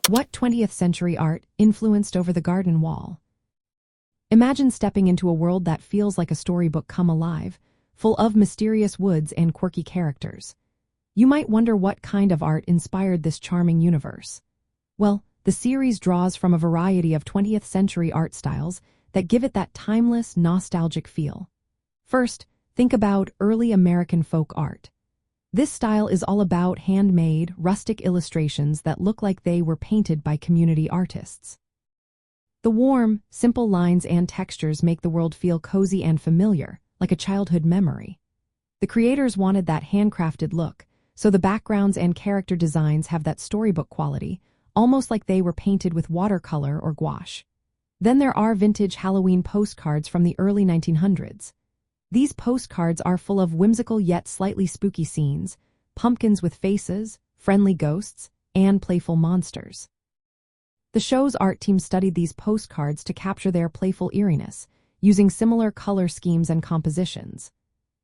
What 20th century art influenced Over the Garden Wall? Imagine stepping into a world that feels like a storybook come alive, full of mysterious woods and quirky characters. You might wonder what kind of art inspired this charming universe. Well, the series draws from a variety of 20th century art styles that give it that timeless, nostalgic feel. First, think about early American folk art. This style is all about handmade, rustic illustrations that look like they were painted by community artists. The warm, simple lines and textures make the world feel cozy and familiar, like a childhood memory. The creators wanted that handcrafted look, so the backgrounds and character designs have that storybook quality, almost like they were painted with watercolor or gouache. Then there are vintage Halloween postcards from the early 1900s. These postcards are full of whimsical yet slightly spooky scenes, pumpkins with faces, friendly ghosts, and playful monsters. The show's art team studied these postcards to capture their playful eeriness, using similar color schemes and compositions.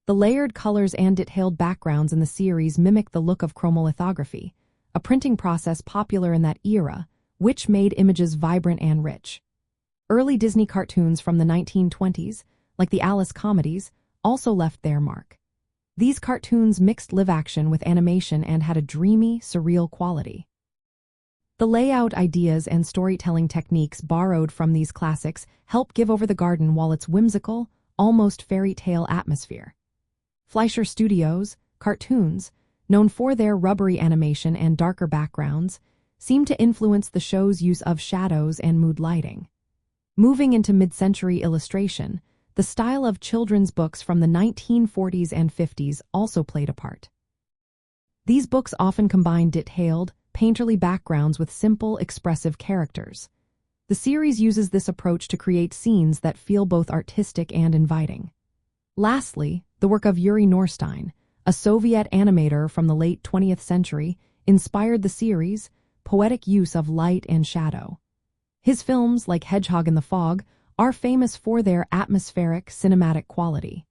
The layered colors and detailed backgrounds in the series mimic the look of chromolithography, a printing process popular in that era, which made images vibrant and rich. Early Disney cartoons from the 1920s, like the Alice comedies, also left their mark. These cartoons mixed live action with animation and had a dreamy, surreal quality. The layout ideas and storytelling techniques borrowed from these classics help give Over the Garden Wall its whimsical, almost fairy tale atmosphere. Fleischer Studios' cartoons, known for their rubbery animation and darker backgrounds, seem to influence the show's use of shadows and mood lighting. Moving into mid-century illustration, the style of children's books from the 1940s and 50s also played a part. These books often combine detailed, painterly backgrounds with simple, expressive characters. The series uses this approach to create scenes that feel both artistic and inviting. Lastly, the work of Yuri Norstein, a Soviet animator from the late 20th century, inspired the series' poetic use of light and shadow. His films, like Hedgehog in the Fog, are famous for their atmospheric, cinematic quality.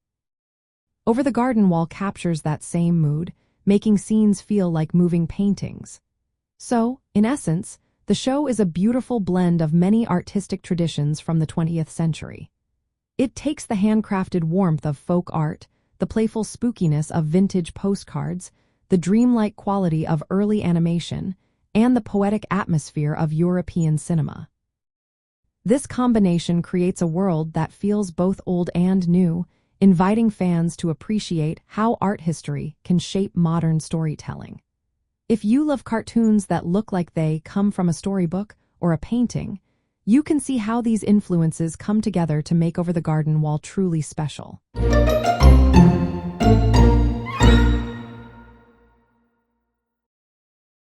Over the Garden Wall captures that same mood, making scenes feel like moving paintings. So, in essence, the show is a beautiful blend of many artistic traditions from the 20th century. It takes the handcrafted warmth of folk art, the playful spookiness of vintage postcards, the dreamlike quality of early animation, and the poetic atmosphere of European cinema. This combination creates a world that feels both old and new, inviting fans to appreciate how art history can shape modern storytelling. If you love cartoons that look like they come from a storybook or a painting, you can see how these influences come together to make Over the Garden Wall truly special.